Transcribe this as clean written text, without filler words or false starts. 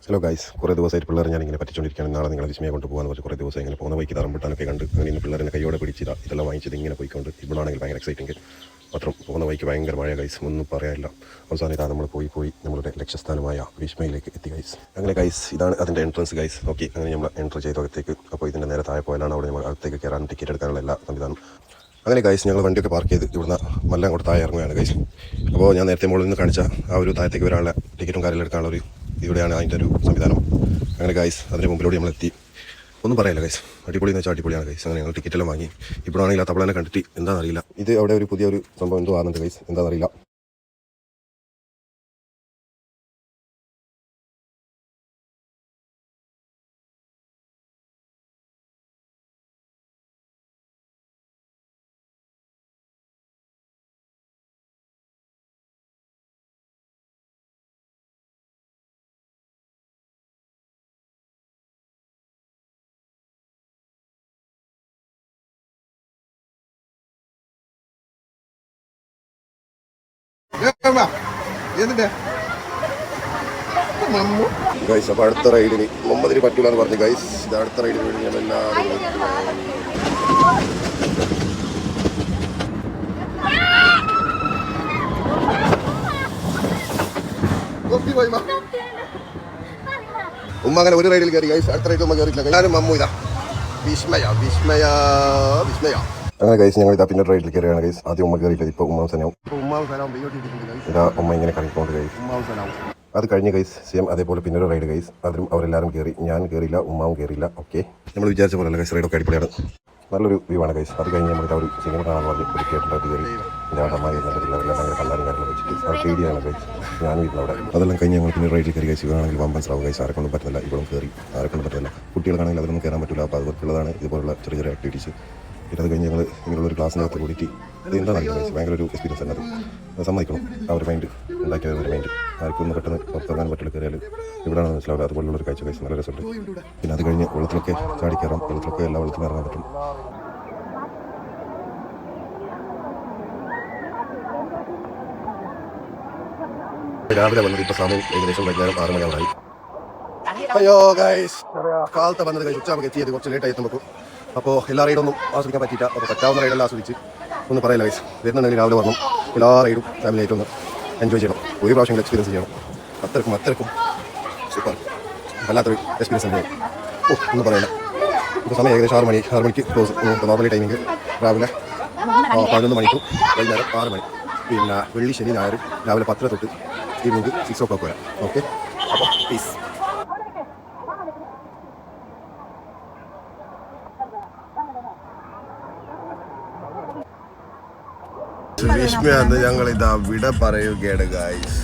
Hello guys, കുറേ ദിവസമായിട്ട് പിള്ളേർ ഞാനിങ്ങനെ പറ്റിച്ചുകൊണ്ടിരിക്കുകയാണ്. നാളെ നിങ്ങളെ വിസ്മയെ കൊണ്ടുപോകാന്ന് പറഞ്ഞ് കുറേ ദിവസം ഇങ്ങനെ പോകുന്ന വഴിക്ക് തറമ്പിട്ടാനൊക്കെ കണ്ട് അങ്ങനെ ഇന്ന് പിള്ളേരെ കൈയോടെ പിടിച്ചില്ല ഇതെല്ലാം വാങ്ങിച്ചത് ഇങ്ങനെ പോയിക്കൊണ്ട് ഇവിടാണെങ്കിൽ ഭയങ്കര എക്സൈറ്റിങ്. മാത്രം പോകുന്ന വഴിക്ക് ഭയങ്കര മഴ ഗൈസ്, ഒന്നും പറയാനില്ല. അവസാനം ഇതാ നമ്മൾ പോയി നമ്മളുടെ ലക്ഷ്യസ്ഥാനമായ വിസ്മയിലേക്ക് എത്തി ഗൈസ്. അങ്ങനെ ഗൈസ് ഇതാണ് അതിൻ്റെ എൻട്രൻസ് ഗൈസ്. ഓക്കെ, അങ്ങനെ നമ്മൾ എൻ്റർ ചെയ്ത അകത്തേക്ക്. അപ്പോൾ ഇതിൻ്റെ നേരെ താഴെ പോയാലാണ് അവിടെ നമ്മൾ അകത്തേക്ക് കയറാൻ ടിക്കറ്റ് എടുക്കാനുള്ള എല്ലാ സംവിധാനം. അങ്ങനെ ഗൈസ് ഞങ്ങൾ വണ്ടിയൊക്കെ പാർക്ക് ചെയ്ത് ഇവിടുന്ന് മല്ല അങ്ങോട്ട് താഴെ ഇറങ്ങുകയാണ് ഗൈസ്. അപ്പോൾ ഞാൻ നേരത്തെ മുകളിൽ നിന്ന് കാണിച്ച ആ ഒരു താഴത്തേക്ക് വരാനുള്ള ടിക്കറ്റും കാര്യങ്ങളും എടുക്കാനുള്ള ഒരു ഇവിടെയാണ് അതിൻ്റെ ഒരു സംവിധാനം. അങ്ങനെ ഗൈസ് അതിൻ്റെ മുമ്പിലൂടെ നമ്മളെത്തി. ഒന്നും പറയില്ല ഗൈസ്, അടിപൊളി എന്ന് വെച്ചാൽ അടിപൊളിയാണ് ഗൈസ്. അങ്ങനെ ഞങ്ങൾ ടിക്കറ്റെല്ലാം വാങ്ങി. ഇപ്പോഴാണെങ്കിൽ ആ തവളനെ കണ്ടിട്ട് എന്താണെന്നറിയില്ല, ഇത് അവിടെ ഒരു പുതിയൊരു സംഭവം എന്തോ ആകുന്നുണ്ട് ഗൈസ്, എന്താണെന്നറിയില്ല. ഗൈസ് അപ്പോൾ അടുത്ത റൈഡിന് മുമ്പതിന് പറ്റൂല എന്ന് പറഞ്ഞു ഗൈസ്. ഇത് അടുത്ത റൈഡിന് വേണ്ടി ഞാൻ എല്ലാവരും ഉമ്മ അങ്ങനെ ഒരു റൈഡിൽ കയറി ഗൈസ്. അടുത്ത റൈഡിൽ ഉമ്മ കയറിയില്ല. എല്ലാവരും മമ്മു ഇതാ വിസ്മയ. അങ്ങനെ ഗൈസ് ഞങ്ങൾ ഇതാ പിന്നെ റൈഡിൽ കയറിയാണ് ഗൈസ്. ആദ്യം ഉമ്മ കയറിയില്ല, ഇപ്പോൾ ഉമ്മാവസനാവും. ഇതാ ഉമ്മ ഇങ്ങനെ കറങ്ങിക്കൊണ്ട് ഗൈസ്. അത് കഴിഞ്ഞ് ഗൈസ് സെയിം അതേപോലെ പിന്നെ ഒരു റൈഡ് ഗൈസ്. അതിലും അവരെല്ലാവരും കയറി, ഞാൻ കയറിയില്ല, ഉമ്മാവും കയറിയില്ല. ഓക്കെ, നമ്മൾ വിചാരിച്ച പോലെ ഗൈസ് റൈഡൊക്കെ അടിപൊളിയാണ്, നല്ലൊരു വ്യൂ ആണ് ഗൈസ്. അത് കഴിഞ്ഞ് നമ്മൾ ഒരു സിനിമ കാണാൻ പറഞ്ഞ് ഒരു തിയേറ്ററിൽ കയറി. എൻ്റെ അവിടെ അമ്മ എല്ലാം ഭയങ്കര കല്ലാരും കാര്യങ്ങളും വെച്ചിട്ട് അത് പേടിയാണ് ഗൈസ്. ഞാനും ഇരുന്നു അവിടെ. അതെല്ലാം കഴിഞ്ഞ് ഞങ്ങൾ പിന്നെ റൈഡിൽ കയറി ഗൈസ്. ഇവരാണെങ്കിൽ വമ്പൻ സ്രാവ് ഗൈസ്, ആരെക്കൊണ്ടും പറ്റുന്നില്ല. ഇവളും കയറി, ആരെക്കൊണ്ടും പറ്റില്ല. കുട്ടികളാണെങ്കിൽ അതിലൊന്നും കയറാൻ പറ്റില്ല. അപ്പോൾ അതുപോലുള്ളതാണ് ഇതുപോലുള്ള ചെറിയ ചെറിയ ആക്ടിവിറ്റീസ്. പിന്നെ അത് കഴിഞ്ഞ് ഞങ്ങൾ ഇങ്ങനെയുള്ളൊരു ക്ലാസ്സിനകത്ത് കൂടിയിട്ട് ഇത് എന്താണെന്ന് ഗൈസ് ഭയങ്കര ഒരു എക്സ്പീരിയൻസ് ആണ്. അത് സമ്മതിക്കണം, ആ ഒരു മൈൻഡ് ഉണ്ടാക്കിയ ഒരു മൈൻഡ്. ആർക്കും ഒന്ന് പെട്ടെന്ന് പുറത്തിറങ്ങാൻ പറ്റില്ല, കയറിയാൽ ഇവിടെയാണ് മനസ്സിലാവുക. അതുപോലുള്ളൊരു കാഴ്ച ഗൈസ്, നല്ല രസമുണ്ട്. പിന്നെ അത് കഴിഞ്ഞ് വെള്ളത്തിലൊക്കെ ചാടി കയറാം. വെള്ളത്തിലൊക്കെ എല്ലാ വെള്ളത്തിലും ഇറങ്ങാൻ പറ്റും. രാവിലെ വന്നത് ഇപ്പോൾ സമയം ഏകദേശം വൈകുന്നേരം 6 മണിയാവാറായി. അയ്യോ ഗൈസ്, കാലത്തെ വന്നത് ഗൈസ്. ഉച്ചയാകുമ്പോൾ എത്തിയത് കുറച്ച് ലേറ്റായി എത്തുമ്പോൾ. അപ്പോൾ എല്ലാ റൈഡൊന്നും ആസ്വദിക്കാൻ പറ്റിയില്ല. അപ്പോൾ പറ്റാവുന്ന റൈഡെല്ലാം ആസ്വദിച്ച് ഒന്നും പറയില്ല ഗൈസ്. വരുന്നുണ്ടെങ്കിൽ രാവിലെ വരണം, എല്ലാ റൈഡും ഫാമിലി ആയിട്ടൊന്ന് എൻജോയ് ചെയ്യണം. ഒരു പ്രാവശ്യം എക്സ്പീരിയൻസ് ചെയ്യണം. അത്രക്കും സൂപ്പർ, വല്ലാത്തൊരു എക്സ്പീരിയൻസ് തന്നെയാണ്. ഒന്നും പറയില്ല. ഇപ്പോൾ സമയം ഏകദേശം 6 മണിക്ക് ക്ലോസ്. നോർമലി ടൈമിങ് രാവിലെ 11 മണിക്കും വൈകുന്നേരം 6 മണി. പിന്നെ വെള്ളി ശനി ഞായർ രാവിലെ 10 തൊട്ട് ഈവനിങ് 6 o'clock വരാം. ഓക്കെ, അപ്പോൾ പീസ്. വിസ്മയാന്ന് ഞങ്ങൾ ഇതാ വിട പറയുകയാണ് ഗൈസ്.